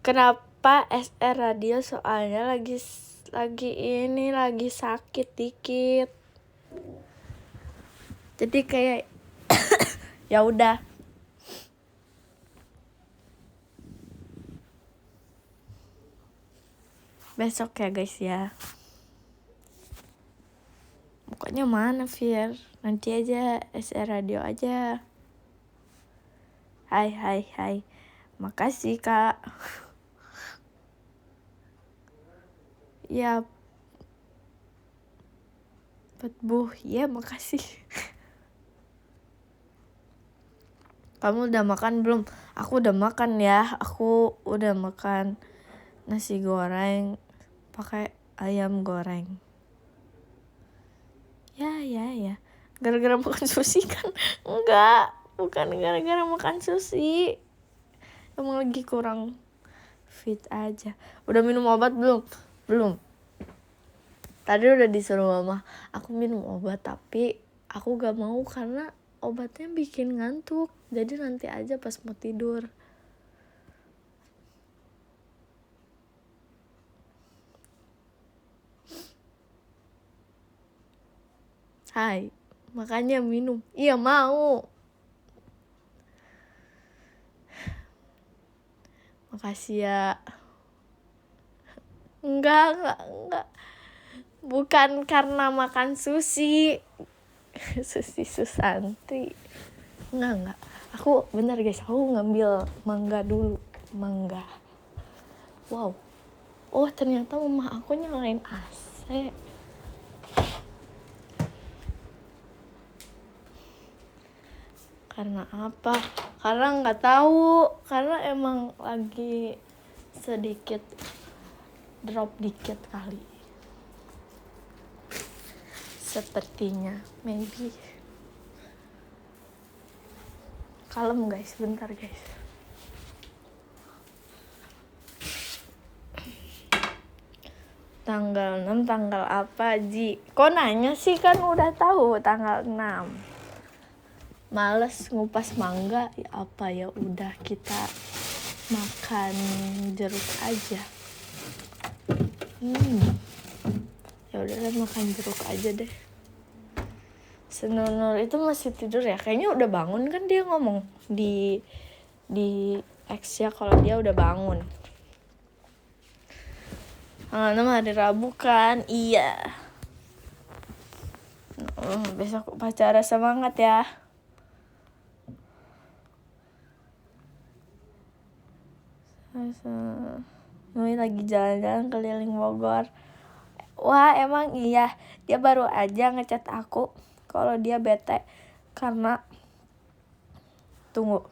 Kenapa SR Radio? Soalnya lagi sakit dikit. Jadi kayak ya udah. Besok ya guys ya. Pokoknya mana Fir? Nanti aja SR Radio aja. Hai. Makasih Kak. Ya. Petbuh, ya makasih. Kamu udah makan belum? Aku udah makan ya. Aku udah makan nasi goreng pakai ayam goreng. Ya. Gara-gara makan sushi kan? Enggak, bukan gara-gara makan sushi. Emang lagi kurang fit aja. Udah minum obat belum? Belum. Tadi udah disuruh mama aku minum obat, tapi aku gak mau karena obatnya bikin ngantuk. Jadi nanti aja pas mau tidur. Hai, makanya minum. Iya mau. Makasih ya. Enggak. Bukan karena makan sushi. Sushi Susanti. Enggak. Aku bener guys, aku ngambil mangga dulu. Mangga. Wow. Oh ternyata mama aku nyalain AC. Karena apa? Karena nggak tahu. Karena emang lagi sedikit drop dikit kali. Sepertinya, maybe. Kalem guys, bentar guys. Tanggal 6 tanggal apa Ji? Kok nanya sih, kan udah tahu tanggal 6. Males ngupas mangga, ya apa ya udah kita makan jeruk aja. Ya udah makan jeruk aja deh. Senur itu masih tidur ya? Kayaknya udah bangun kan, dia ngomong di X ya kalau dia udah bangun. Tanggal 6 hari Rabu kan? Iya. Besok upacara, semangat ya. Nui lagi jalan-jalan keliling Bogor. Wah emang iya, dia baru aja ngechat aku kalau dia bete karena tunggu.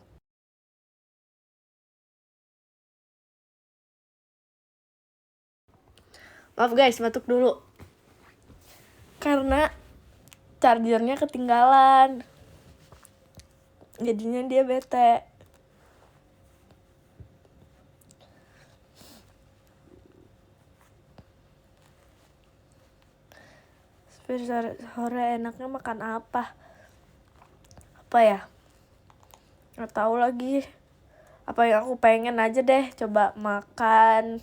Maaf guys, batuk dulu. Karena chargernya ketinggalan. Jadinya dia bete. Sore enaknya makan apa? Apa ya? Nggak tahu lagi. Apa yang aku pengen aja deh, coba makan.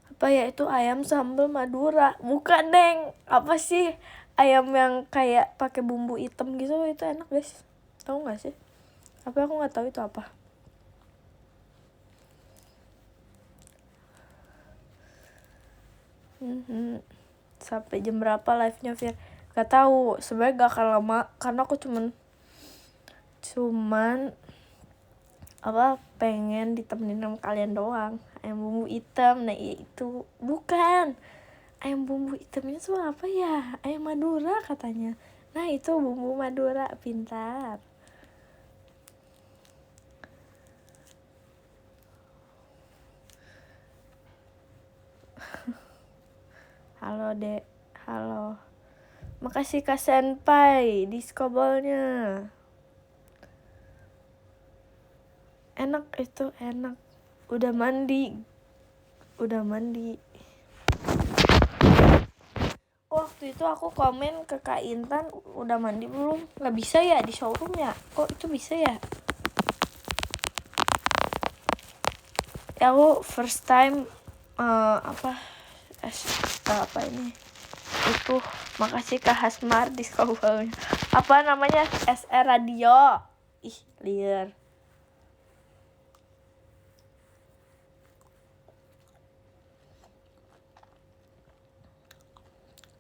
Apa ya itu, ayam sambal Madura? Bukan deng. Apa sih? Ayam yang kayak pakai bumbu hitam gitu, itu enak guys. Tahu nggak sih? Tapi aku nggak tahu itu apa. Sampai jam berapa live-nya Fir? Gak tahu, sebenarnya gak akan lama karena aku cuman pengen ditemenin sama kalian doang. Ayam bumbu hitam, nah itu bukan ayam bumbu hitamnya tuh apa ya? Ayam Madura katanya. Nah itu bumbu Madura, pintar. Halo dek, halo. Makasih Kak Senpai, diskobolnya. Enak itu, enak. Udah mandi. Waktu itu aku komen ke Kak Intan, udah mandi belum? Nggak bisa ya di showroom ya? Kok itu bisa ya? aku first time apa ini itu makasih Kak Hasmar discovernya apa namanya SR radio liar.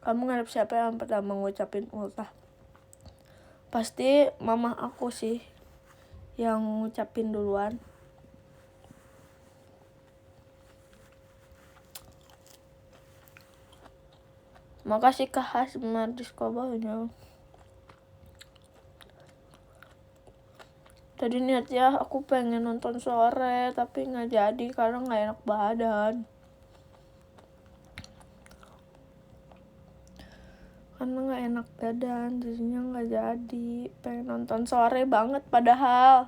Kamu ngarep siapa yang pertama ngucapin ultah? Pasti mama aku sih yang ngucapin duluan. Makasih Kak Hasmar discovernya. Tadi niatnya aku pengen nonton sore tapi nggak jadi karena nggak enak badan. Karena nggak enak badan jadinya nggak jadi. Pengen nonton sore banget padahal.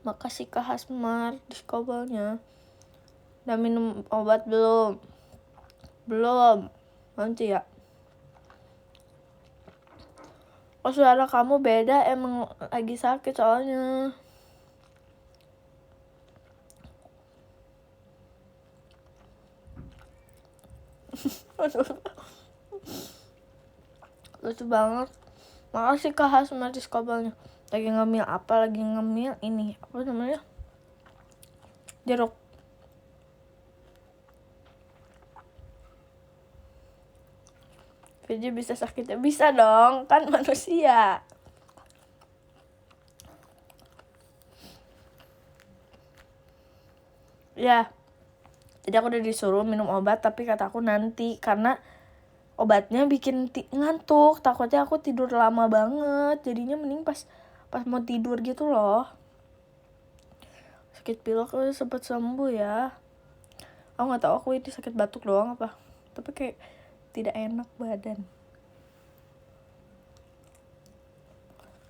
Makasih Kak Hasmar discovernya. Udah minum obat belum? Belum. Nanti ya. Oh suara kamu beda, emang lagi sakit soalnya. Lucu banget. Makasih Kak Hasmar discovernya. Lagi ngemil apa? Lagi ngemil ini apa namanya? Jeruk. Viji bisa sakit ya? Bisa dong, kan manusia. Ya, jadi aku udah disuruh minum obat tapi kataku nanti karena obatnya bikin ngantuk. Takutnya aku tidur lama banget, jadinya mending pas mau tidur gitu loh. Sakit pilek sempet sembuh ya. Aku nggak tahu aku ini sakit batuk doang apa, tapi kayak tidak enak badan.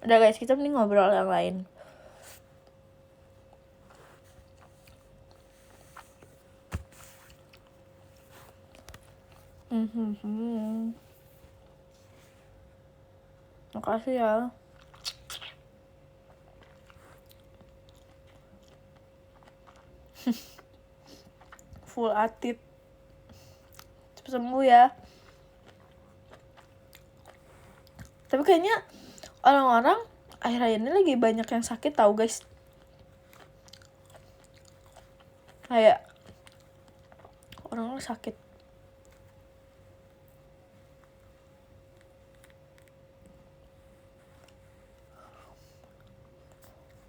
Udah guys, kita mending ngobrol yang lain. Makasih ya. Full atit. Cepet sembuh ya. Tapi kayaknya orang-orang akhir-akhir ini lagi banyak yang sakit tahu guys. Kayak orang-orang sakit.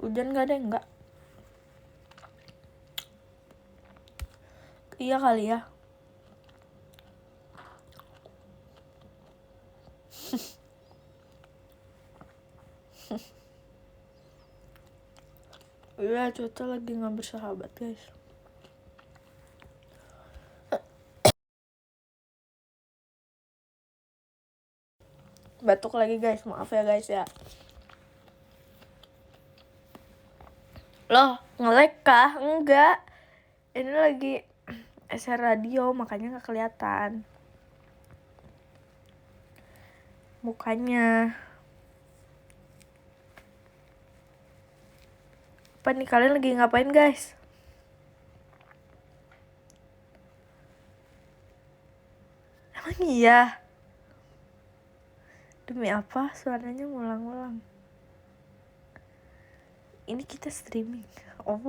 Hujan gak ada enggak? Iya kali ya. Iya, cuaca lagi gak bersahabat guys. Batuk lagi guys, maaf ya guys ya. Loh, nge-lag kah? Enggak. Ini lagi SR radio makanya gak kelihatan mukanya. Apa nih, kalian lagi ngapain guys? Emang iya? Demi apa suaranya ngulang-ngulang? Ini kita streaming. Oh.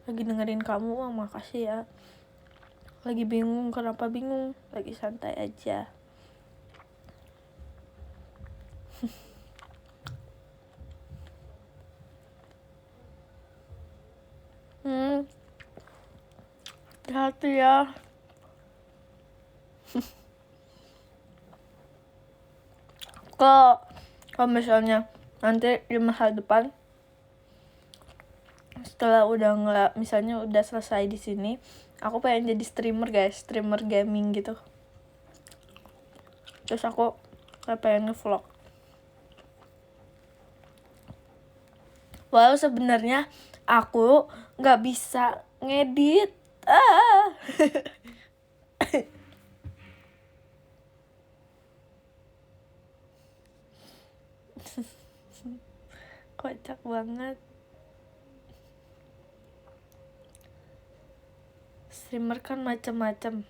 Lagi dengerin kamu, makasih ya. Lagi bingung, kenapa bingung? Lagi santai aja. Hati ya. Kalau misalnya nanti di masa depan setelah misalnya udah selesai di sini, aku pengen jadi streamer guys, streamer gaming gitu. Terus aku kayak pengen nge-vlog. Walau sebenarnya aku nggak bisa ngedit. Ah. Kocak banget. Streamer kan macam-macam.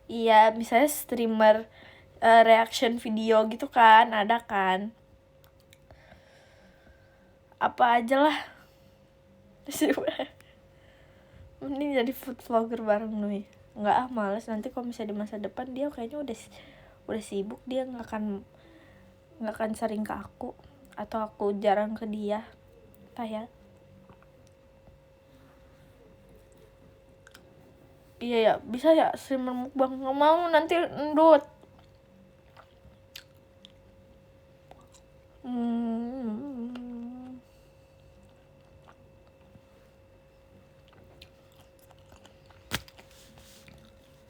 Iya, misalnya streamer reaction video gitu kan, ada kan. Apa aja lah. Mending jadi food vlogger bareng Nui. Enggak males, nanti kalau misalnya di masa depan dia kayaknya udah sibuk, dia nggak akan sering ke aku, atau aku jarang ke dia. Entah ya. Iya ya, bisa ya streamer mukbang. Nggak mau, nanti endut.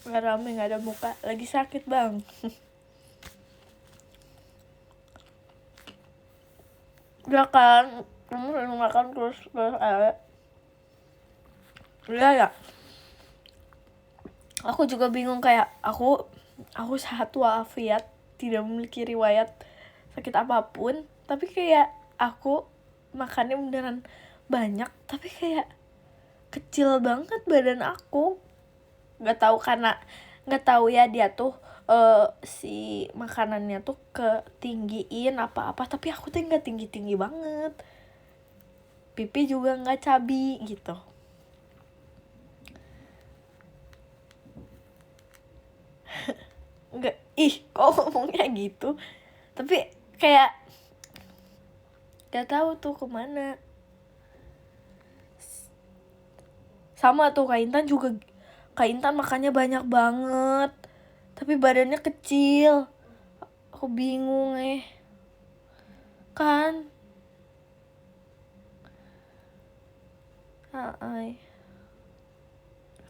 Gak rame, gak ada muka. Lagi sakit bang. Ya kan, kamu sering makan terus iya ya. Aku juga bingung, kayak aku sehat walafiat, tidak memiliki riwayat sakit apapun, tapi kayak aku makannya beneran banyak, tapi kayak kecil banget badan aku. Nggak tahu ya, dia tuh si makanannya tuh ketinggiin apa-apa, tapi aku tuh nggak tinggi banget, pipi juga nggak cabi gitu. Nggak, kok ngomongnya gitu, tapi kayak nggak tahu tuh kemana. Sama tuh Kak Intan makannya banyak banget, tapi badannya kecil. Aku bingung kan.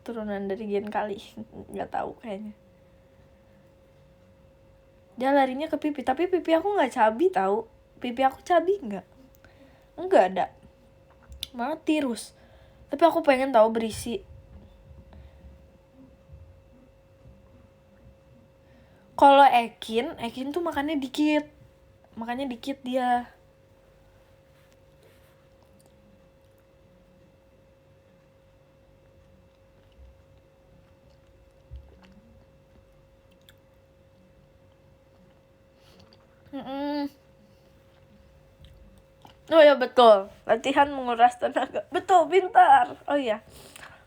Keturunan dari gen kali. Nggak tahu kayaknya. Dia larinya ke pipi, tapi pipi aku nggak cabi tahu. Pipi aku cabi nggak ada, malah tirus. Tapi aku pengen tahu berisi. Kalau Ekin tuh makannya dikit dia. Oh ya betul, latihan menguras tenaga. Betul, pintar. Oh iya,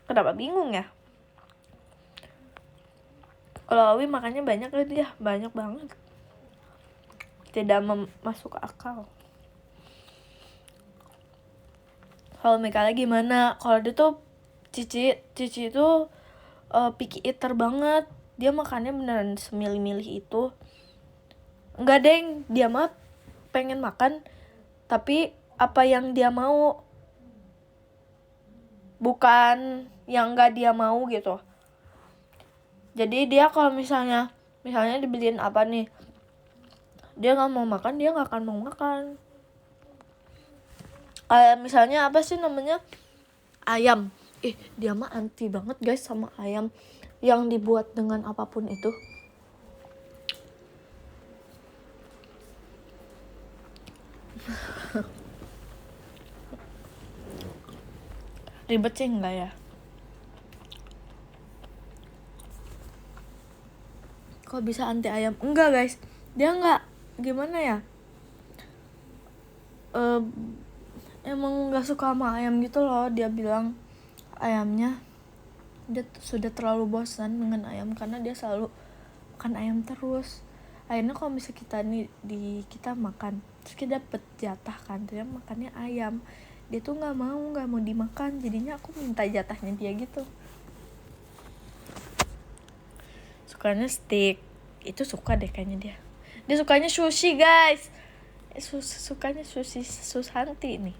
kenapa bingung ya? Kalau Awi makannya banyak kan dia, banyak banget. Tidak masuk akal. Kalau Mekala gimana? Kalau dia tuh Cici itu picky eater banget. Dia makannya beneran semilih-milih itu. Enggak deng, dia mah pengen makan, tapi apa yang dia mau, bukan yang enggak dia mau gitu. Jadi dia kalau misalnya dibeliin apa nih, dia nggak mau makan, dia nggak akan mau makan. Kayak misalnya apa sih namanya, ayam. Dia mah anti banget guys sama ayam yang dibuat dengan apapun itu. Ribet sih enggak ya? Kok bisa anti ayam? Enggak guys, dia enggak, gimana ya, emang nggak suka sama ayam gitu loh. Dia bilang ayamnya dia sudah terlalu bosan dengan ayam, karena dia selalu makan ayam terus. Akhirnya kalau misalnya kita makan terus kita dapet jatah kan, dia makannya ayam, dia tuh nggak mau dimakan. Jadinya aku minta jatahnya dia gitu. Sukanya steak, itu suka deh kayaknya dia sukanya sushi guys. Sukanya sushi Susanti nih,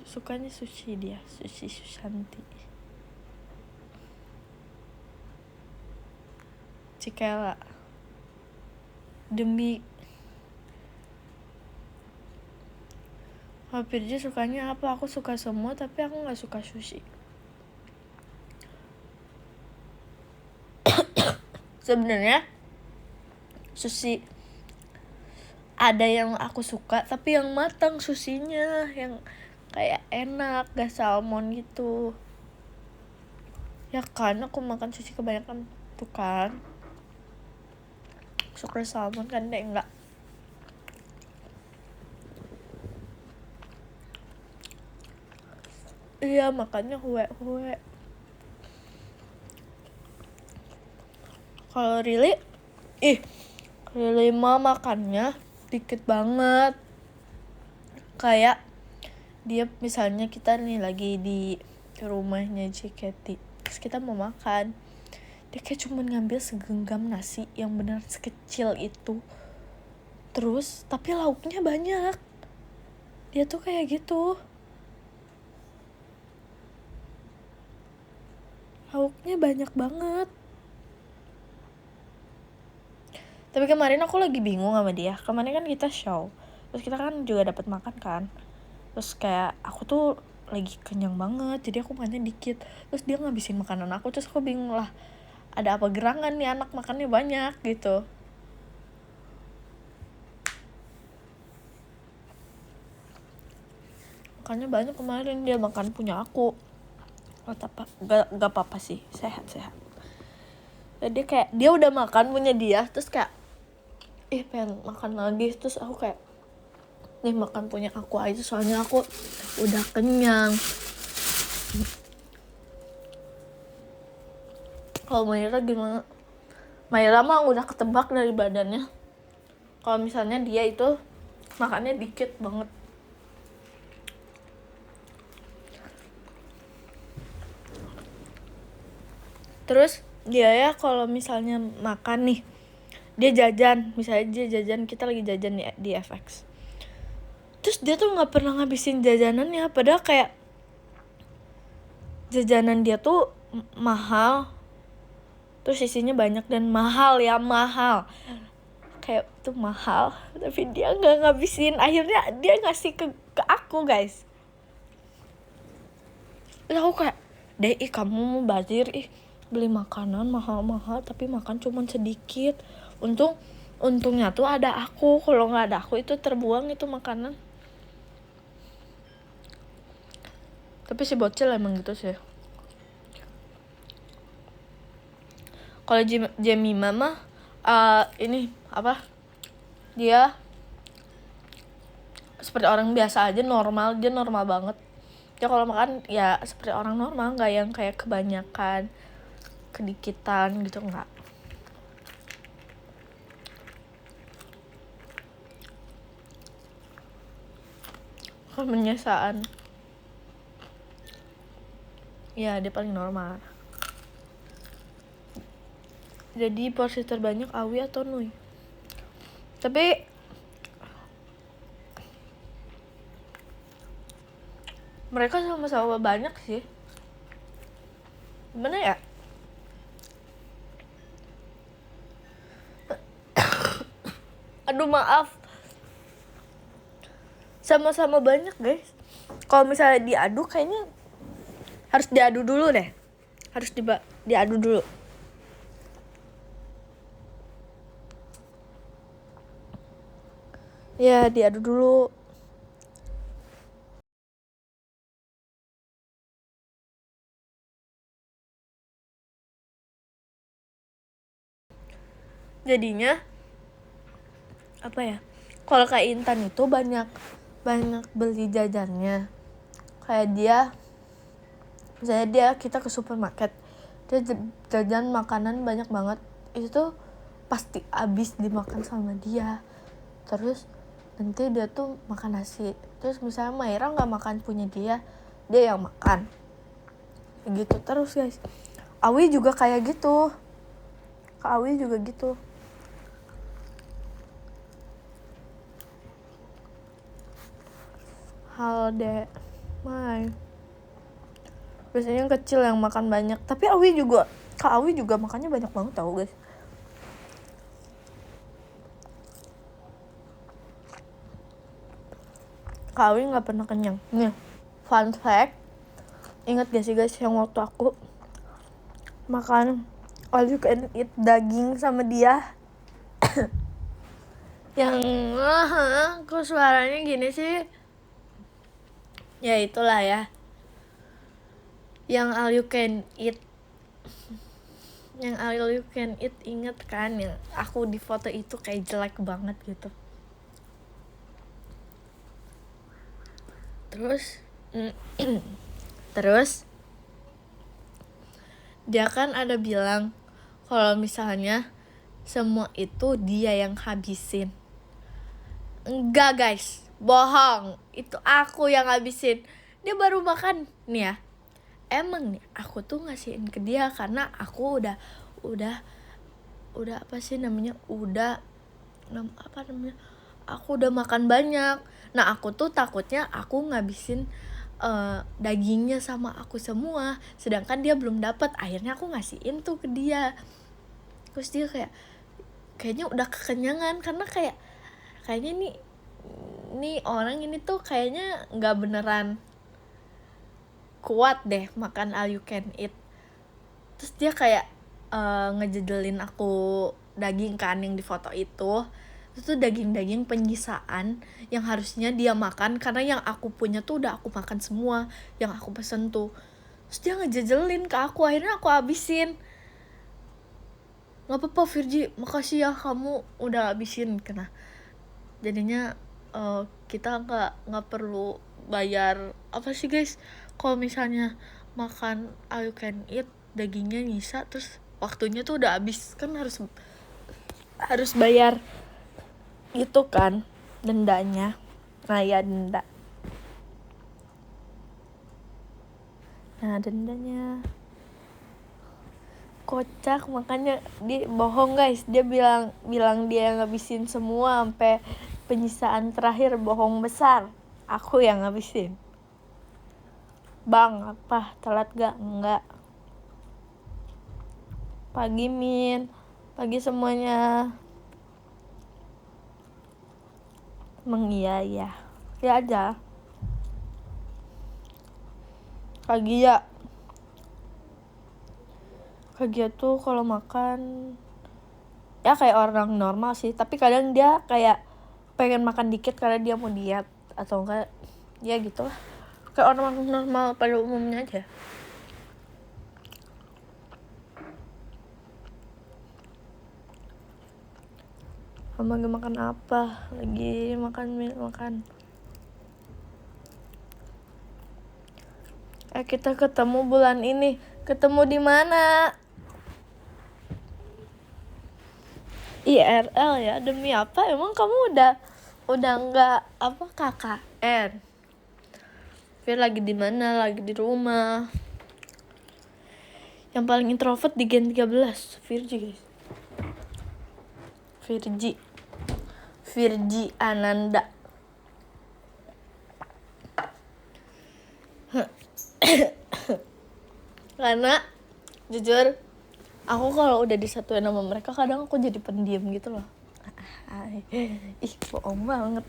sukanya sushi dia, sushi Susanti. Cikela demi Kalau Firji sukanya apa? Aku suka semua tapi aku nggak suka sushi. Sebenarnya sushi ada yang aku suka tapi yang matang sushinya, yang kayak enak, gak salmon gitu. Ya kan, aku makan sushi kebanyakan tuh kan. Suka salmon kan deh enggak. Iya, makannya hue. Kalau Rili, Rili mah makannya dikit banget. Kayak dia misalnya kita nih lagi di rumahnya Ciketi, terus kita mau makan, dia kayak cuma ngambil segenggam nasi yang benar sekecil itu, terus tapi lauknya banyak. Dia tuh kayak gitu, lauknya banyak banget. Tapi kemarin aku lagi bingung sama dia. Kemarin kan kita show, terus kita kan juga dapat makan kan. Terus kayak aku tuh lagi kenyang banget, jadi aku makannya dikit. Terus dia ngabisin makanan aku, terus aku bingung lah, ada apa gerangan nih anak makannya banyak gitu. Makannya banyak kemarin, dia makan punya aku. Gak apa-apa sih, sehat. Jadi kayak dia udah makan punya dia, terus kayak pengen makan lagi. Terus aku kayak nih makan punya aku aja, soalnya aku udah kenyang. Kalau Maira gimana? Maira mah udah ketebak dari badannya kalau misalnya dia itu makannya dikit banget. Terus dia ya kalau misalnya makan nih, dia jajan, misalnya dia jajan, kita lagi jajan di FX, terus dia tuh nggak pernah ngabisin jajanannya, padahal kayak jajanan dia tuh mahal, terus isinya banyak dan mahal, kayak tuh mahal, tapi dia nggak ngabisin. Akhirnya dia ngasih ke aku guys. Terus aku kayak, kamu mau bazir, beli makanan mahal-mahal tapi makan cuma sedikit. Untungnya tuh ada aku, kalau nggak ada aku itu terbuang itu makanan. Tapi si bocil emang gitu sih. Kalau Jemima mah ini apa, dia seperti orang biasa aja, normal, dia normal banget. Dia kalau makan ya seperti orang normal, nggak yang kayak kebanyakan, kedikitan gitu, nggak. Kebiasaan. Ya dia paling normal. Jadi porsi terbanyak Awi atau Nui? Tapi mereka sama-sama banyak sih. Gimana ya? Aduh maaf. Sama-sama banyak guys. Kalau misalnya diadu kayaknya harus diadu dulu deh. Harus diadu dulu. Ya diadu dulu. Jadinya apa ya, kalau kayak Intan itu banyak beli jajannya. Kayak dia, misalnya kita ke supermarket, dia jajan makanan banyak banget, itu tuh pasti habis dimakan sama dia. Terus nanti dia tuh makan nasi. Terus misalnya Maira nggak makan punya dia yang makan gitu terus guys. Awi juga kayak gitu, Kak Awi juga gitu. Hal deh Mai, biasanya yang kecil yang makan banyak. Tapi Kak Awi juga makannya banyak banget tau guys. kawin nggak pernah kenyang. Nih, fun fact, ingat gak sih guys yang waktu aku makan all you can eat daging sama dia? Yang kok suaranya gini sih? Ya itulah ya, yang all you can eat, yang all you can eat, inget kan yang aku di foto itu kayak jelek banget gitu. Terus terus dia kan ada bilang kalau misalnya semua itu dia yang habisin. Enggak guys, bohong, itu aku yang habisin. Dia baru makan nih ya. Emang nih aku tuh ngasihin ke dia karena aku udah apa sih namanya, aku udah makan banyak. Nah aku tuh takutnya aku ngabisin dagingnya sama aku semua, sedangkan dia belum dapat. Akhirnya aku ngasihin tuh ke dia. Terus dia kayaknya udah kekenyangan karena kayaknya nih orang ini tuh kayaknya nggak beneran kuat deh makan all you can eat. Terus dia ngejedelin aku daging kan yang di foto itu tuh daging penyisaan yang harusnya dia makan karena yang aku punya tuh udah aku makan semua yang aku pesen tuh. Terus dia ngejejelin ke aku, akhirnya aku habisin. Nggak apa-apa Virgi, makasih ya kamu udah habisin. Karena jadinya kita nggak perlu bayar apa sih guys kalau misalnya makan all you can eat dagingnya nyisa terus waktunya tuh udah habis, kan harus bayar itu kan dendanya. Nah ya dendanya kocak, makanya dia bohong guys. Dia bilang dia ngabisin semua sampai penyisaan terakhir, bohong besar. Aku yang ngabisin. Bang, apa telat gak? Enggak. Pagi Min, pagi semuanya. Emang iya ya aja. Kagi ya tuh kalau makan ya kayak orang normal sih, tapi kadang dia kayak pengen makan dikit karena dia mau diet atau enggak ya gitu lah, kayak orang normal pada umumnya aja. Mama lagi makan apa? Lagi makan. Kita ketemu bulan ini. Ketemu di mana? IRL ya, demi apa? Emang kamu udah nggak apa KKN? Fir lagi di mana? Lagi di rumah. Yang paling introvert di Gen 13, Virgi guys. Virgi Ananda. Karena jujur aku kalau udah disatuin sama mereka kadang aku jadi pendiam gitu loh. Ih bohong banget.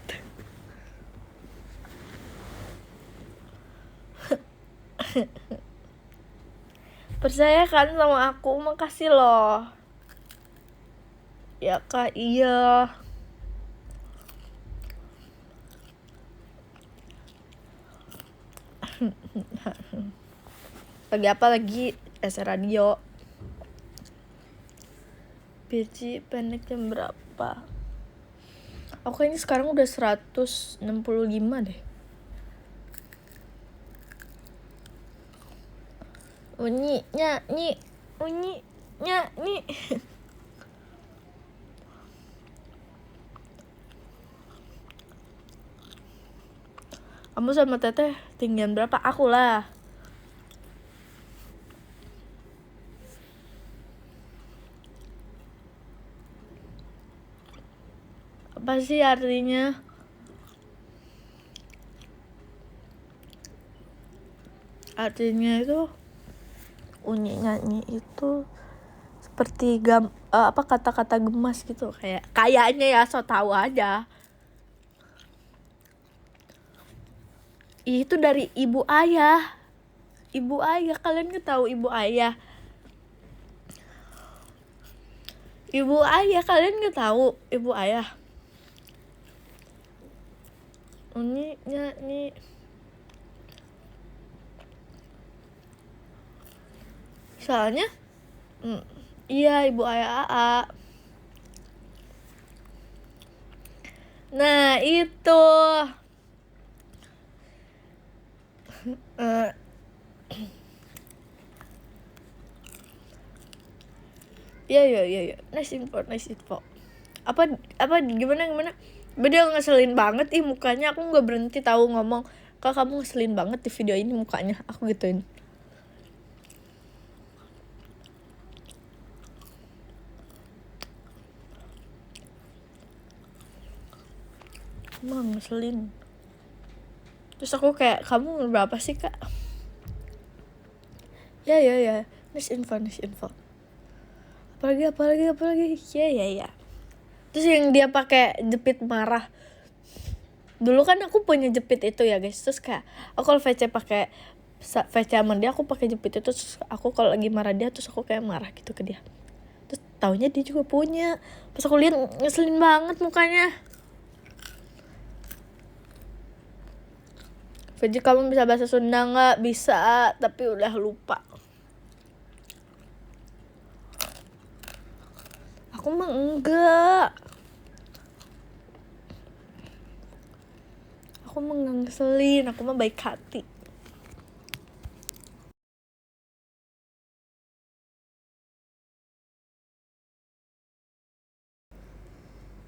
Percaya kan sama aku, makasih loh. Ya kak, iya. Lagi apa lagi? Radio. PC pendek jam berapa? Aku kayaknya sekarang udah 165 deh. Unyi nyanyi. Kamu sama Teteh tinggian berapa? Aku lah. Apa sih artinya? Artinya itu unyi nyanyi itu seperti kata-kata gemas gitu, kayaknya ya, so tahu aja. Itu dari ibu ayah. Ibu ayah, kalian nggak tahu ibu ayah? Ibu ayah, kalian nggak tahu ibu ayah? Ini soalnya iya ibu ayah AA. Nah itu iya nice info. Apa gimana dia ngeselin banget mukanya. Aku nggak berhenti tahu ngomong, Kak kamu ngeselin banget di video ini mukanya, aku gituin. Emang ngeselin. Terus aku kayak, kamu berapa sih kak? Ya nice info. Apalagi ya. Terus yang dia pakai jepit marah. Dulu kan aku punya jepit itu ya guys. Terus kayak aku kalau VC pakai VC sama dia, aku pakai jepit itu. Terus aku kalau lagi marah dia, terus aku kayak marah gitu ke dia. Terus taunya dia juga punya. Pas aku lihat ngeselin banget mukanya. VJ kamu bisa bahasa Sunda nggak? Bisa, tapi udah lupa. Aku mah enggak. Aku mah nggak ngeselin, aku mah baik hati.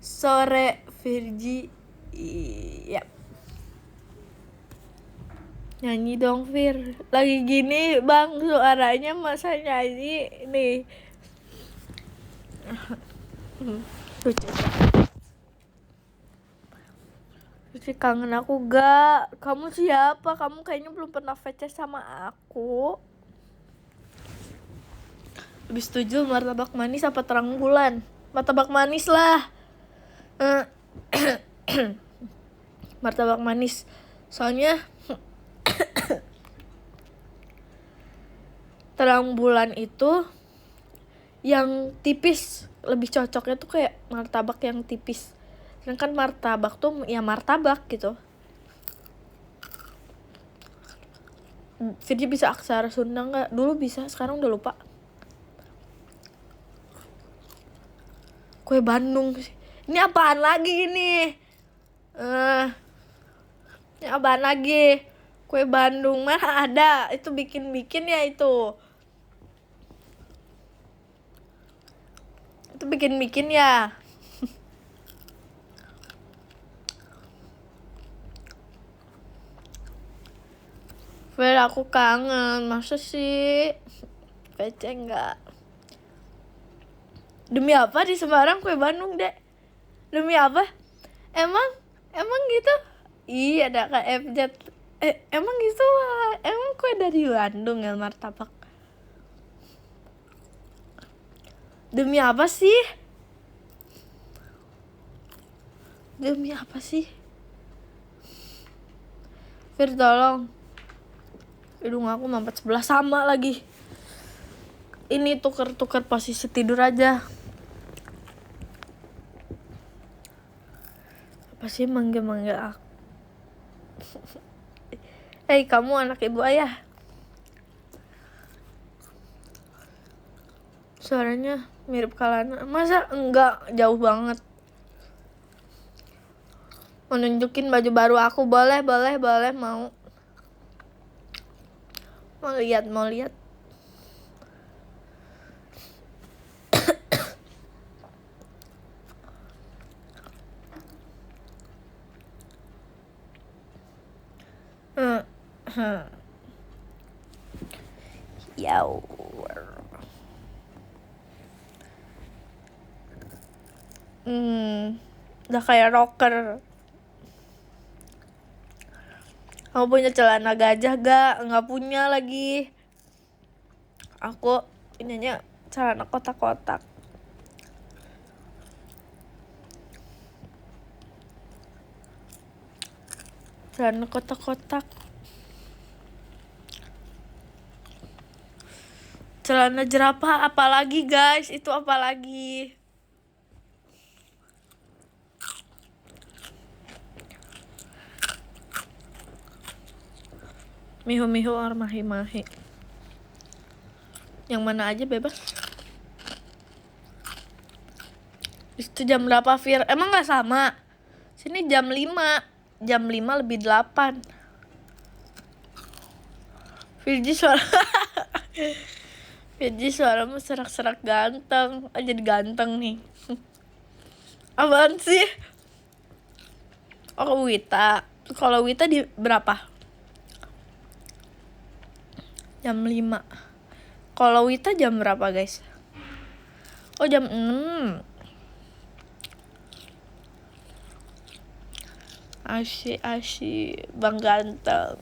Sore Virgi, iya. Nyanyi dong Vir. Lagi gini bang suaranya, masa nyanyi nih. Lucu kangen aku gak? Kamu siapa? Kamu kayaknya belum pernah VC sama aku. Lebih setuju martabak manis apa terang bulan? Martabak manis lah. Martabak manis. Soalnya terang bulan itu yang tipis, lebih cocoknya tuh kayak martabak yang tipis. Sedangkan martabak tuh ya martabak gitu. Jadi bisa aksara Sunda nggak? Dulu bisa, sekarang udah lupa. Kue Bandung sih. Ini apaan lagi ini? Ini apaan lagi? Kue Bandung mana ada? Itu bikin ya itu. Itu bikin ya. Well, aku kangen. Masa sih? PC enggak? Demi apa di Semarang kue Bandung, Dek? Demi apa? Emang gitu? Iya, ada KFJ. Emang gitu? Emang kue dari Bandung ya martabak? Demi apa sih? Demi apa sih? Fir, tolong. Hidung aku mampet sebelah sama lagi. Ini tuker posisi tidur aja. Apa sih manggil aku? Hei, kamu anak ibu ayah. Suaranya mirip Kalana. Masa enggak, jauh banget. Mau nunjukin baju baru aku? Boleh, mau. Mau lihat. Yow. Udah kayak rocker. Kamu punya celana gajah gak? Nggak punya lagi. Aku ininya celana kotak-kotak. Celana kotak-kotak. Celana jerapah apalagi guys, itu apalagi. Mihu-mihu or mahi-mahi. Yang mana aja bebas. Itu jam berapa Fir? Emang gak sama? Sini jam 5. Jam 5 lebih 8. Firji suara Firji suaramu serak-serak ganteng. Jadi ganteng nih. Apaan sih? Oh Wita. Kalau Wita di berapa? Jam 5. Kalau Wita jam berapa guys? Oh jam 6. Asyik Bang ganteng.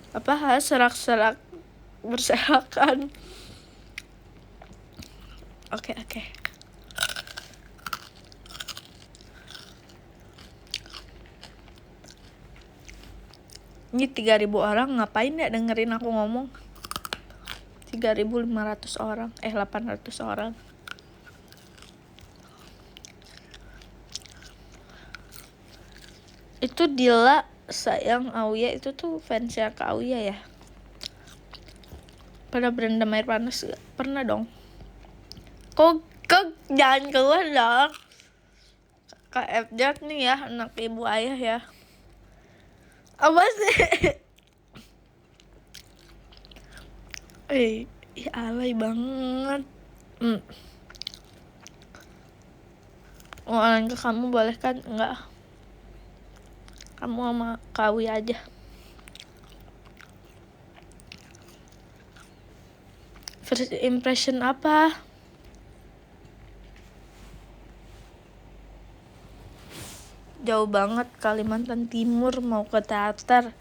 Apa serak-serak berserakan. Oke. Ini 3.000 orang ngapain ya dengerin aku ngomong? 3.500 orang 800 orang. Itu Dila sayang Auya itu tuh fansnya Kak Auya ya. Pernah berendam air panas gak? Pernah dong. Kok jangan keluar dong. Kak F-Jack nih ya, anak ibu ayah ya. Apa sih? Alay banget. Orang ke kamu boleh kan? Enggak. Kamu sama Kawi aja. First impression apa? Jauh banget Kalimantan Timur mau ke teater.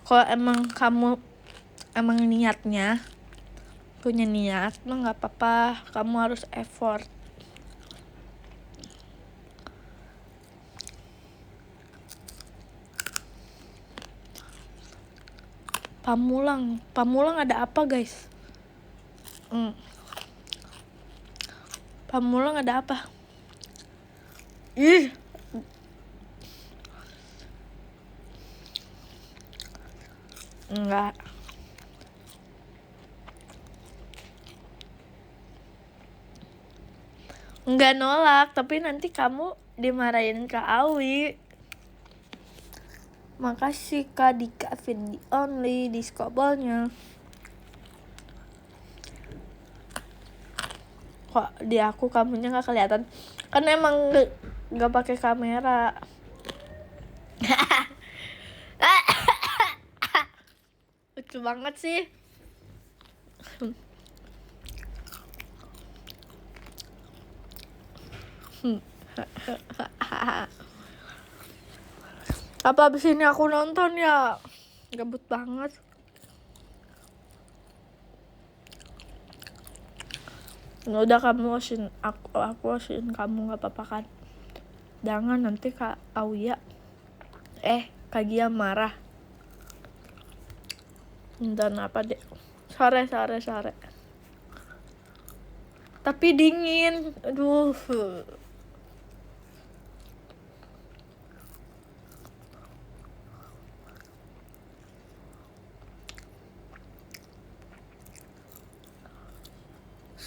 Kalau emang kamu niatnya punya niat mah nggak apa-apa. Kamu harus effort. Pamulang ada apa guys? Pamulang ada apa? Enggak nolak, tapi nanti kamu dimarahin Kak Awi. Makasih Kak Dika Fendi Only diskobelnya. Kok di aku kamunya nggak kelihatan? Kan emang nggak pakai kamera. Lucu banget sih. Apa abis ini aku nonton ya? Gabut banget. Udah kamu asin aku asin kamu nggak apa-apa kan? Jangan nanti Kak Auya Kak Gia marah. Dan apa deh? Sore. Tapi dingin. Aduh.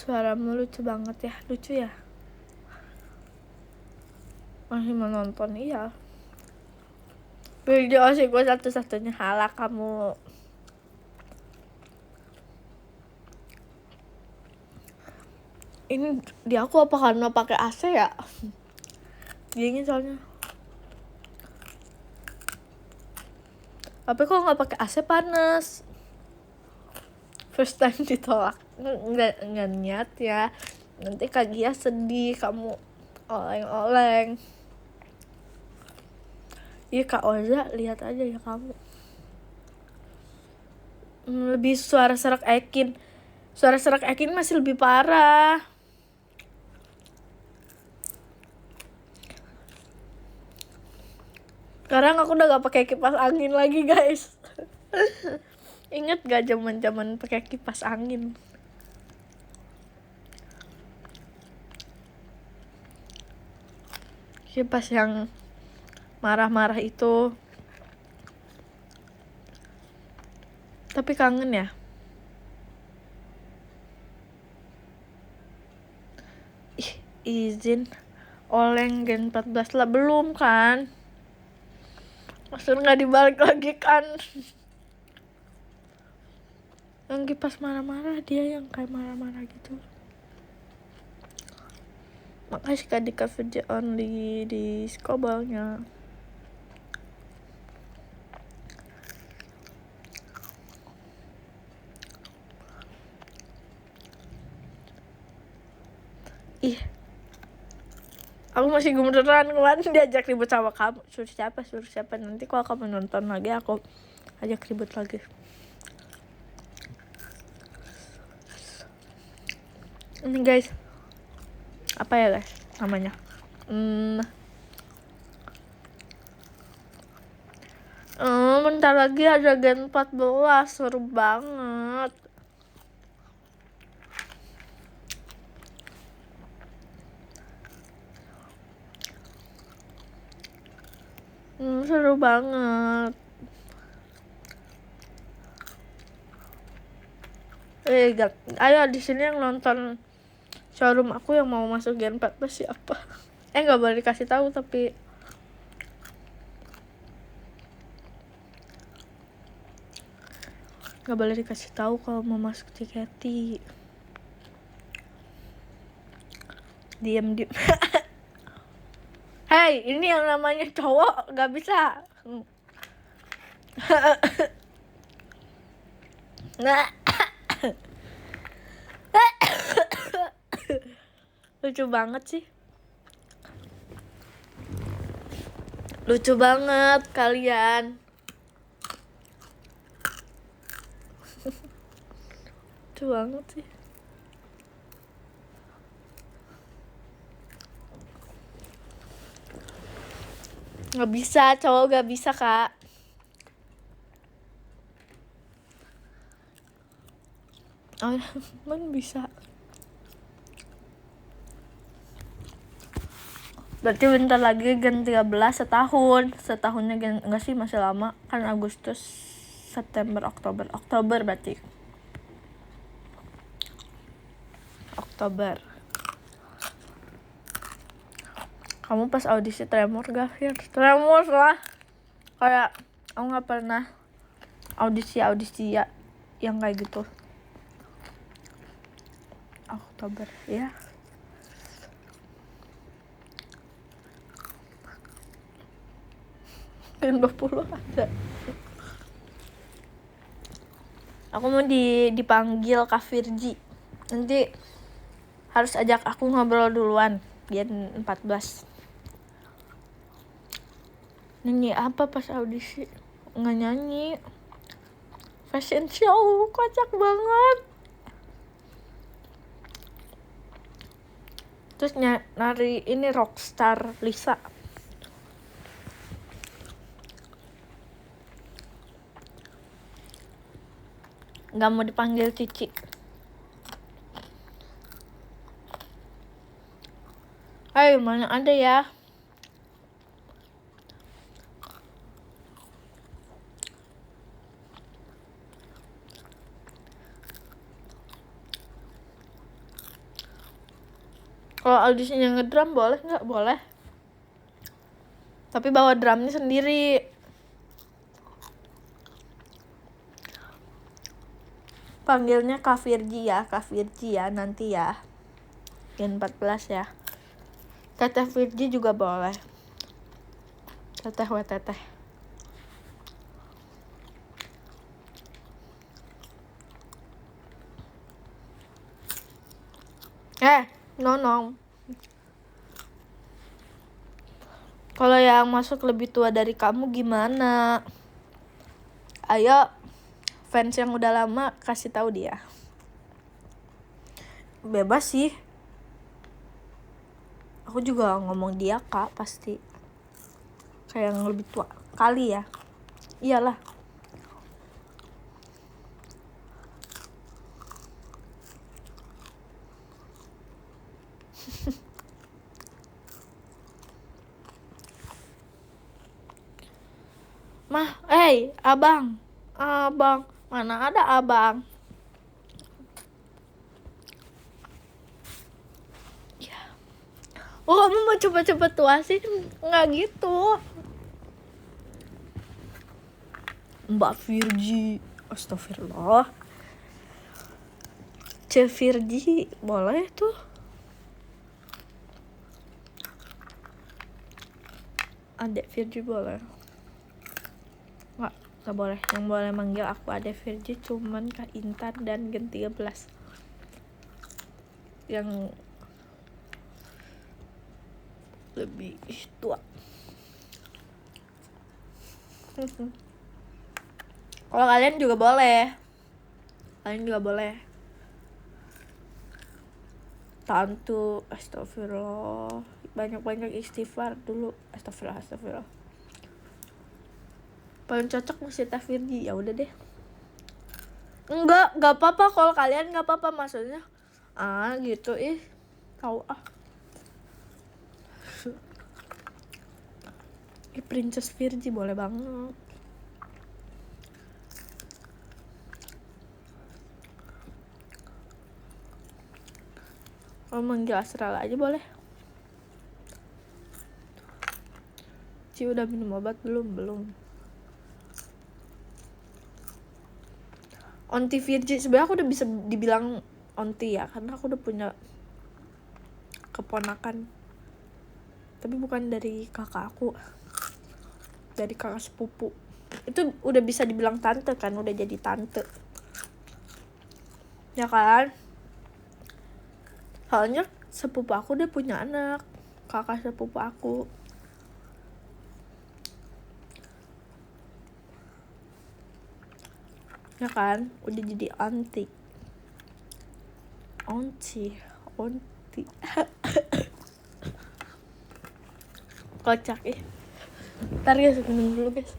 Suaramu lucu banget ya. Lucu ya? Masih menonton, iya. Video sih gue satu-satunya halak kamu. Ini di aku apa karena pakai AC ya? Dingin soalnya. Tapi kok nggak pakai AC panas? First time ditolak. Nggak niat ya. Nanti Kak Gia sedih kamu oleng-oleng. Iya Kak Oza lihat aja ya kamu. Lebih suara serak Ekin. Suara serak Ekin masih lebih parah. Sekarang aku udah gak pakai kipas angin lagi guys. Ingat gak zaman pakai kipas angin? Kipas yang marah-marah itu. Tapi kangen ya. Izin oleng Gen 14 lah, belum kan? Maksudnya nggak dibalik lagi kan? Yang kipas marah-marah, dia yang kayak marah-marah gitu. Makasih Kak Dika VJ only di skobalnya. Ih, aku masih gemeteran kemarin diajak ribut sama kamu. Suruh siapa, nanti kalau kamu nonton lagi aku ajak ribut lagi. Ini guys, apa ya guys namanya? Bentar lagi ada Gen 14, seru banget. Seru banget. Ayo di sini yang nonton showroom aku yang mau masuk Gen 14 siapa? Nggak boleh dikasih tahu tapi nggak boleh dikasih tahu kalau mau masuk JKT. Diam. Hey, ini yang namanya cowok nggak bisa. Nah. Lucu banget sih. Lucu banget kalian. Lucu banget sih. Nggak bisa, cowok nggak bisa Kak. Oh, mana bisa. Berarti bentar lagi Gen 13 setahun. Setahunnya Gen, enggak sih, masih lama. Kan Agustus, September, Oktober berarti. Oktober. Kamu pas audisi tremor gak, Fir? Tremor lah. Kayak aku gak pernah audisi ya yang kayak gitu. Oktober ya. Gen 20 ada. Aku mau dipanggil Kak Virgi. Nanti harus ajak aku ngobrol duluan. Gen 14. Nyanyi apa pas audisi? Nggak nyanyi. Fashion show, kocak banget. Terus nari ini rockstar Lisa. Nggak mau dipanggil Cici. Ayo, mana ada ya? Kalau audisinya ngedrum boleh nggak? Boleh. Tapi bawa drumnya sendiri. Panggilnya Kak Virgi ya nanti ya. Gen 14 ya. Teteh Virgi juga boleh. Teteh weteteh. No. Kalau yang masuk lebih tua dari kamu gimana? Ayo, fans yang udah lama kasih tahu dia. Bebas sih. Aku juga ngomong dia Kak pasti. Kayak yang lebih tua kali ya. Iyalah. Abang. Abang, mana ada abang? Ya. Oh, kamu mau cepet-cepet tua sih? Nggak gitu. Mbak Virgi, astagfirullah. Virgi, boleh tuh. Adek Virgi boleh. Nggak boleh. Yang boleh manggil aku Adek Virgi cuman Kak Intan dan Gen 13. Yang lebih tua. Kalau kalian juga boleh. Tantu, astagfirullah. Banyak-banyak istighfar dulu. Astagfirullah. Paling cocok masih Teh Virgi, ya udah deh. Enggak apa-apa kalau kalian nggak apa-apa, maksudnya. Gitu tahu Princess Virgi boleh banget. Kalau manggil Astral aja boleh. Ci udah minum obat belum? Onti Virgi, sebenarnya aku udah bisa dibilang onti ya, karena aku udah punya keponakan. Tapi bukan dari kakak aku, dari kakak sepupu. Itu udah bisa dibilang tante kan, udah jadi tante. Ya kan? Soalnya sepupu aku udah punya anak, kakak sepupu aku. Ya kan? Udah jadi onti. Kocak Ntar guys, minum dulu guys.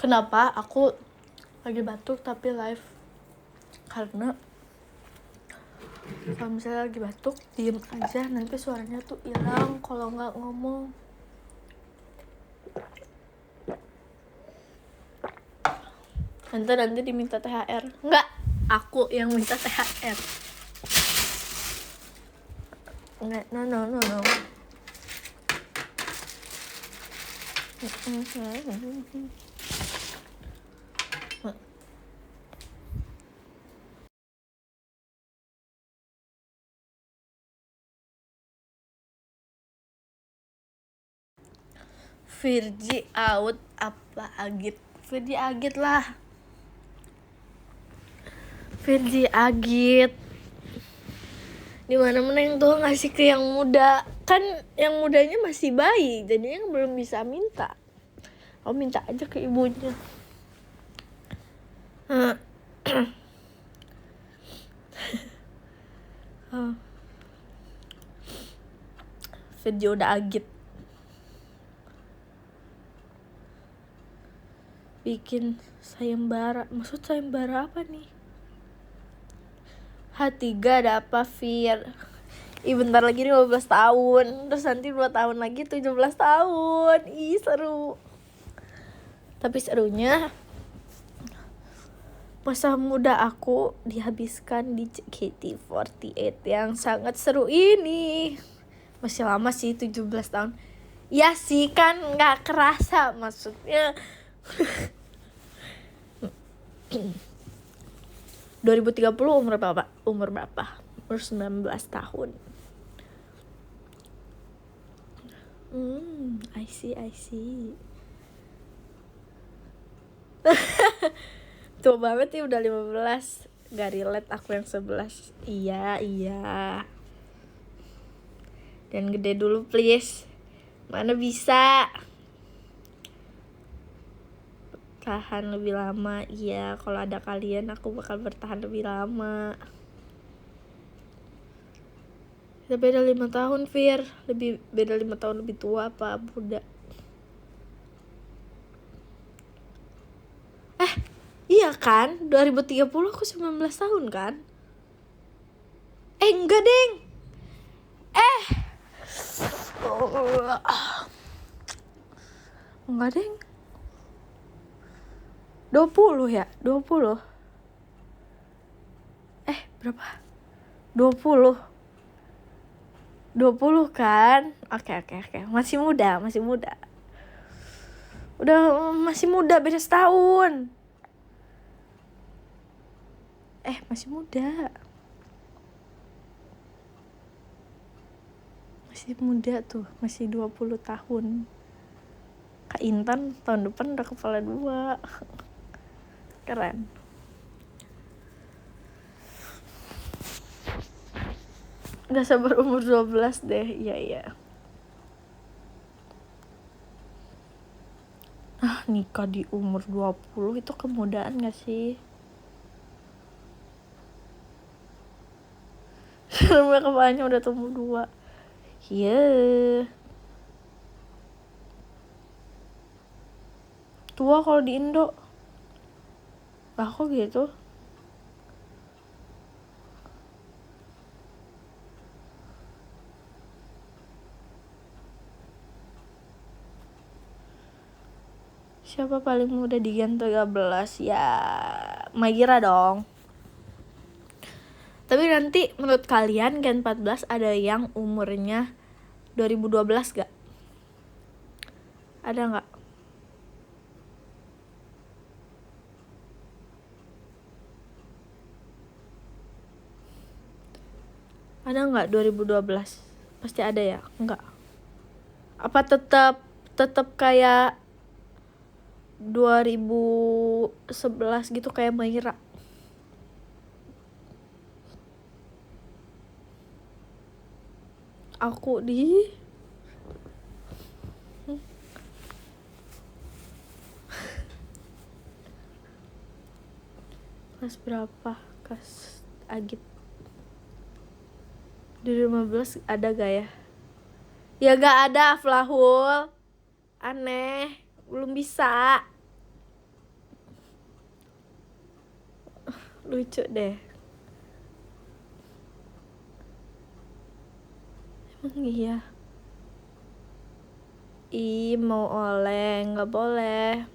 Kenapa aku lagi batuk tapi live? Karena kalau misalnya lagi batuk, diem aja, nanti suaranya tuh hilang kalau nggak ngomong. Nanti diminta THR. Enggak, aku yang minta THR. Enggak, no. Virgi out apa Agit? Virgi Agit lah. Virgi Agit. Di mana-mana yang tua ngasih ke yang muda. Kan yang mudanya masih bayi, jadinya belum bisa minta. Oh, minta aja ke ibunya. Virgi udah Agit. Bikin sayembara. Maksud sayembara apa nih? H3 ada apa, Fir? Bentar lagi 15 tahun. Terus nanti 2 tahun lagi 17 tahun. Seru. Tapi serunya masa muda aku dihabiskan di JKT48 yang sangat seru ini. Masih lama sih 17 tahun. Ya sih kan gak kerasa maksudnya. 2030 umur berapa? Umur 19 tahun. I see. Tua banget ya, udah 15. Gak relate aku yang 11. Iya. Dan gede dulu please. Mana bisa. Tahan lebih lama. Iya, kalau ada kalian aku bakal bertahan lebih lama. Kita beda 5 tahun, Fir. Beda 5 tahun lebih tua apa muda? Iya kan? 2030 aku 19 tahun kan? enggak deng. Enggak deng. 20 ya? 20. Berapa? 20 kan? Oke. Masih muda. Udah masih muda, beda setahun. Masih muda. Masih muda tuh, masih 20 tahun. Kak Intan tahun depan udah kepala 2. Keren. Gak sabar umur 12 deh. Iya. Nikah di umur 20 itu kemudahan gak sih? Karena kepalanya udah tumbuh 2. Iya. Tua kalau di Indo. Lah kok gitu? Siapa paling muda di Gen 13? Ya Maira dong. Tapi nanti menurut kalian Gen 14 ada yang umurnya 2012 gak? Ada gak? Ada gak 2012? Pasti ada ya? Enggak. Apa tetap kayak 2011 gitu kayak Maira? Aku di kelas berapa? Kelas Agit 2015 ada gak ya? Ya gak ada, Aflahul. Aneh, belum bisa. Lucu deh. Emang iya? Mau oleh, gak boleh.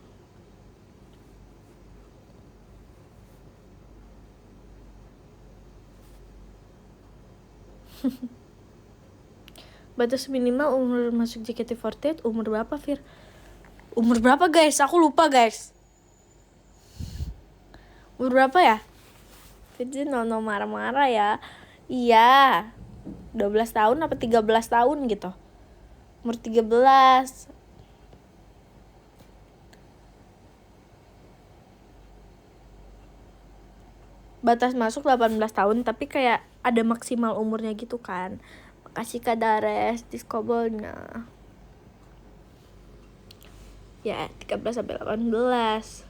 Batas minimal umur masuk JKT48 umur berapa, Fir? Umur berapa, guys? Aku lupa, guys. Umur berapa ya? Jadi nono marah-marah ya. Iya. 12 tahun apa 13 tahun gitu. Umur 13. Batas masuk 18 tahun, tapi kayak ada maksimal umurnya gitu kan. Makasih Kak Dares diskobolnya. Ya, 13 sampai 18.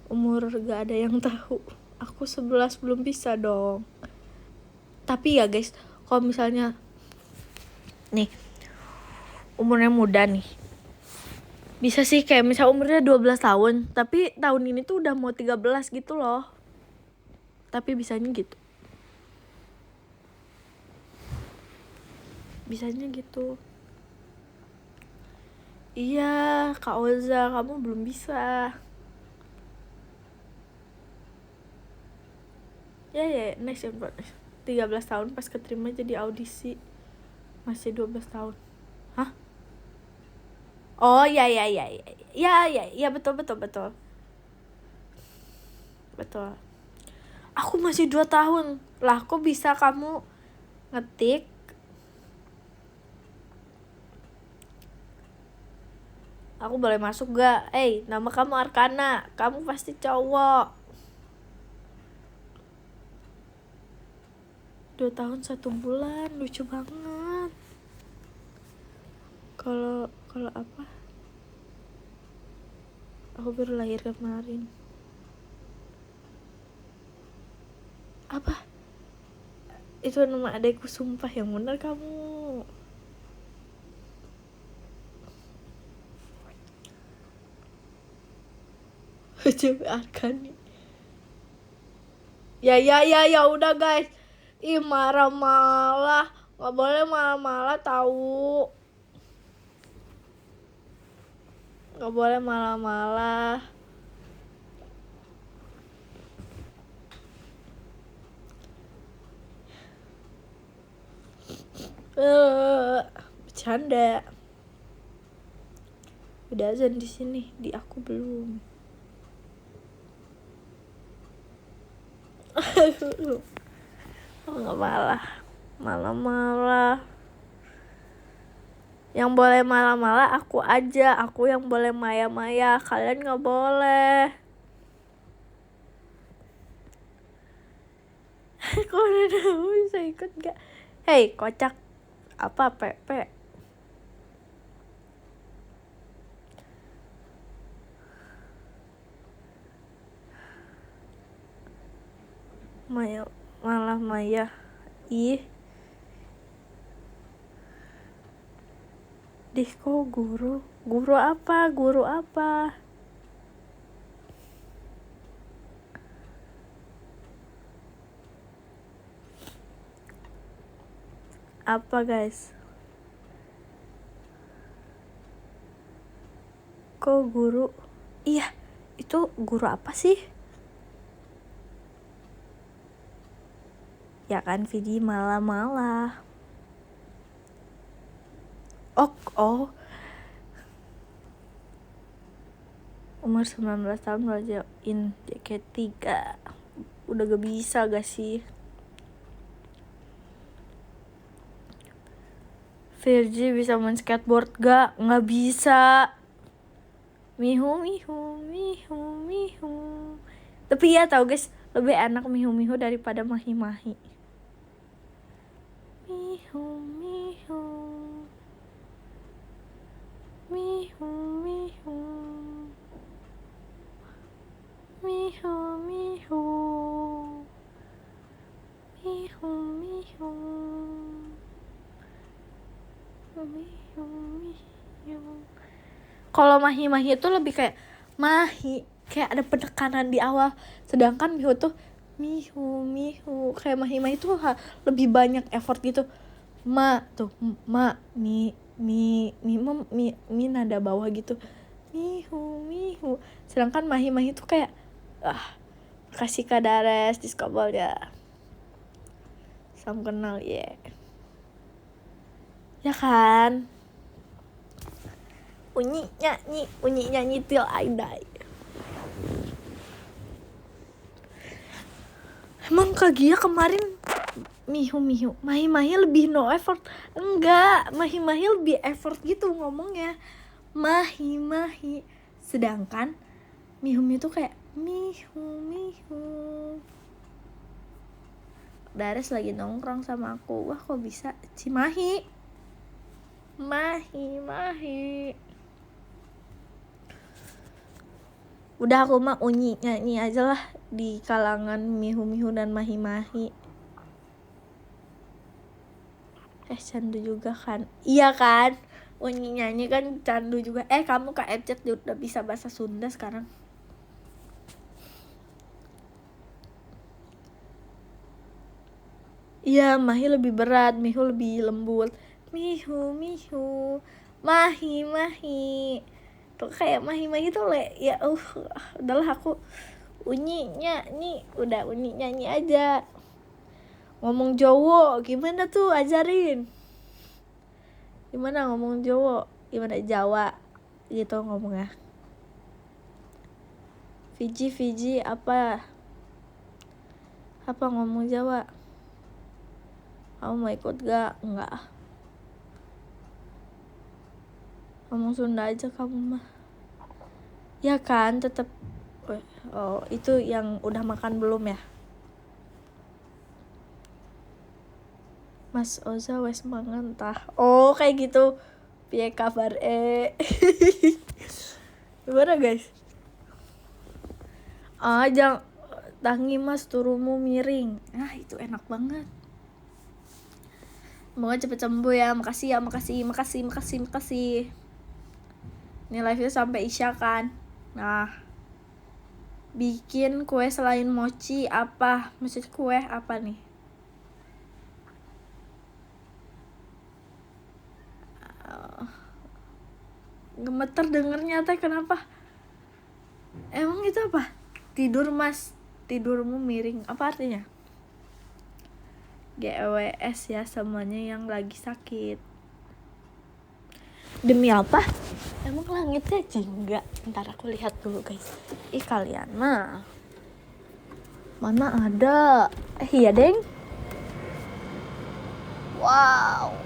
Umur gak ada yang tahu. Aku 11 belum bisa dong. Tapi ya guys, kalau misalnya nih umurnya muda nih, bisa sih kayak misal umurnya 12 tahun, tapi tahun ini tuh udah mau 13 gitu loh. Tapi bisanya gitu. Bisanya gitu. Iya, Kak Oza, kamu belum bisa. Ya, next 13 tahun pas keterima jadi audisi. Masih 12 tahun. Hah? Oh, ya, betul. Betul. Aku masih 2 tahun. Lah, kok bisa kamu ngetik? Aku boleh masuk gak? Nama kamu Arkana. Kamu pasti cowok. 2 tahun 1 bulan. Lucu banget. Kalau apa? Aku baru lahir kemarin. Apa? Itu nama adekku, sumpah, yang bener kamu. Coba Arkani. Ya udah guys. Ih marah-malah. Nggak boleh malah-malah tahu. Nggak boleh malah-malah. Bercanda. Udah azan di sini, di aku belum. Nggak malah. Yang boleh malah aku aja. Aku yang boleh maya-maya. Kalian nggak boleh. Kok udah bisa ikut gak? Hei kocak. Apa Pepe? Malah Maya. Ih. Kok guru? Guru apa? Apa guys? Kok guru? Iya, itu guru apa sih? Ya kan Vidi malah. Oh. Umur 19 tahun belajarin JKT3. Udah gak bisa gak sih? Virgi bisa main skateboard gak? Nggak bisa. Mihu. Tapi ya tau guys, lebih enak Mihu daripada Mahi. Mihu. Kalau Mahi itu lebih kayak Mahi, kayak ada penekanan di awal. Sedangkan Mihu tuh Mihu. Kayak Mahi tuh lebih banyak effort gitu. Mi nada bawah gitu. Mihu. Sedangkan Mahi tuh kayak kasih Kadares Discover ya. Salam kenal ya. Ya kan? Unyi nyanyi till I die. Emang Kak Gia kemarin Mihu. Mahi lebih no effort. Enggak, Mahi lebih effort gitu ngomongnya. Mahi. Sedangkan Mihu tuh kayak Mihu. Dares lagi nongkrong sama aku. Wah kok bisa Cimahi. Mahi. Udah aku mah unyi nyanyi aja lah di kalangan Mihu dan Mahi. Candu juga kan? Iya kan? Unyi nyanyi kan candu juga. Kamu KFC udah bisa bahasa Sunda sekarang. Iya, Mahi lebih berat, Mihu lebih lembut. Mihu. Mahi. Tuh kayak Mahi tuh ya udahlah aku unyi nyanyi, udah unyi nyanyi aja. Ngomong Jawa gimana tuh, ajarin gimana ngomong Jawa, gimana Jawa gitu ngomongnya. Fiji apa ngomong Jawa. Kamu mau ikut gak? Enggak, ngomong Sunda aja kamu mah. Ya kan, tetap. Oh, itu yang udah makan belum ya? Mas Oza wes mangan tah. Oh, kayak gitu. Piye kabar Gimana guys? Jangan tangi mas, turumu miring. Itu enak banget. Semoga cepet sembuh ya. Makasih. Ini live-nya sampai Isya kan. Nah, bikin kue selain mochi apa? Maksud kue apa nih? Gemeter dengernya teh, kenapa? Emang itu apa? Tidur mas, tidurmu miring, apa artinya? GWS ya, semuanya yang lagi sakit. Demi apa? Emang langitnya jingga? Ntar aku lihat dulu guys. Ih kalian mah mana ada. Iya deng. Wow,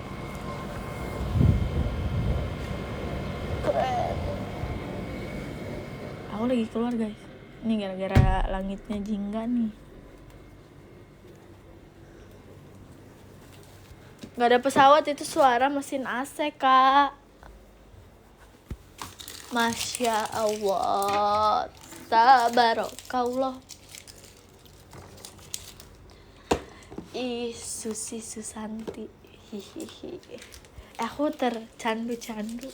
keren. Aku lagi keluar guys. Ini gara-gara langitnya jingga nih. Gak ada pesawat, itu suara mesin AC kak. Masya Allah, tabarakallah. Ih, Susi Susanti. Hihihi. Aku tercandu-candu.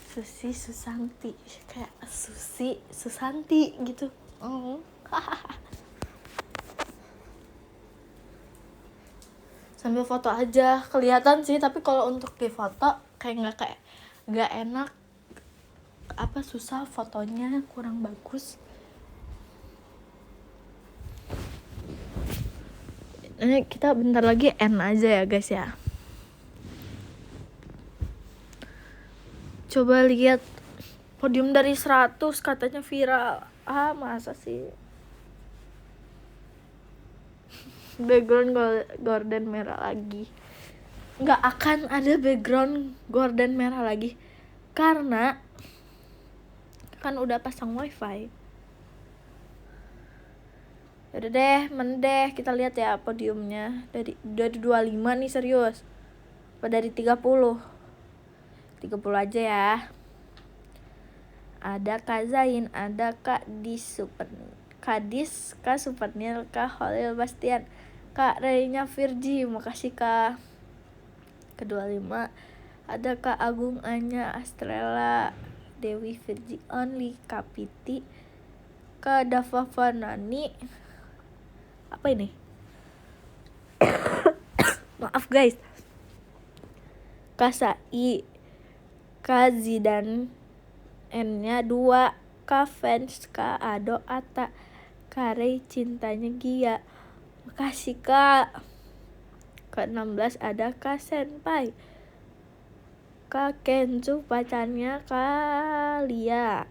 Susi Susanti, kayak Susi Susanti gitu. Sambil foto aja, kelihatan sih, tapi kalau untuk di foto kayak nggak enak. Apa susah fotonya, kurang bagus. Ini kita bentar lagi end aja ya guys ya. Coba lihat podium dari 100 katanya viral. Ah masa sih? Background gorden merah lagi. Nggak akan ada background gorden merah lagi, karena kan udah pasang wifi. Udah deh, mendeh kita lihat ya podiumnya. Dari 25 nih, serius. Apa dari 30? 30 aja ya. Ada Kak Zain, ada Kak Kadis, Kak Supernil, Kak Holil Bastian, Kak Reynya Virgi, makasih Kak. Ke-25 ada Kak Agung Anya Astrella, Dewi Virgi Only, Kak Piti, Kak Dava Fanani. Apa ini? Maaf guys. Kak Sai, Kak Zidan, N-nya 2, Kak Fans, Kak Ado Ata, Kak Rey Cintanya Gia, makasih Kak. Ke-16 ada Kak Senpai, Kak Kenzu pacarnya Kak Lia.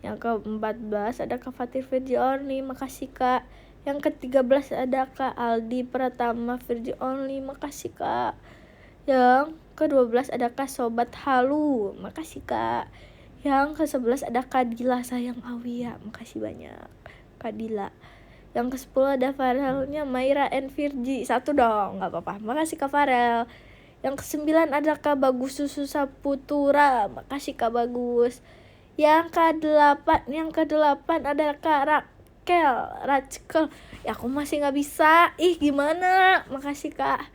Yang ke-14 ada Kak Fatir Virgi Only, makasih Kak. Yang ke-13 ada Kak Aldi Pratama Virgi Only, makasih Kak. Yang ke-12 ada Kak Sobat Halu, makasih Kak. Yang ke-11 ada Kak Dila Sayang Awia, makasih banyak Kak Dila. Yang ke-10 ada Farelnya Maira and Virgi, 1 dong, gak apa-apa, makasih Kak Farel. Yang ke-9 ada Kak Bagus Susu Saputura, makasih Kak Bagus. Yang ke-8 ada Kak Rachkel. Ya aku masih gak bisa, gimana, makasih Kak.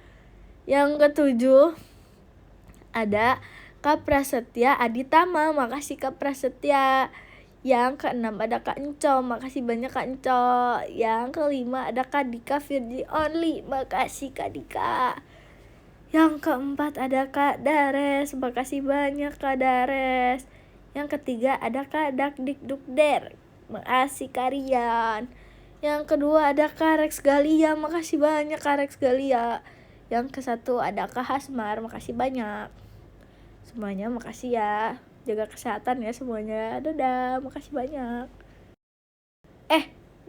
Yang ke-7 ada Kak Prasetya Aditama, makasih Kak Prasetya. Yang ke-6 ada Kak Enco, makasih banyak Kak Enco. Yang ke-5 ada Kak Dika Virgi Only, makasih Kak Dika. Yang ke-4 ada Kak Dares, makasih banyak Kak Dares. Yang ke-3 ada Kak Dakdikdukder, makasih Kak Rian. Yang kedua ada Kak Rex Galia, makasih banyak Kak Rex Galia. Yang ke-1 ada Kak Hasmar, makasih banyak. Semuanya makasih ya. Jaga kesehatan ya semuanya. Dadah, makasih banyak.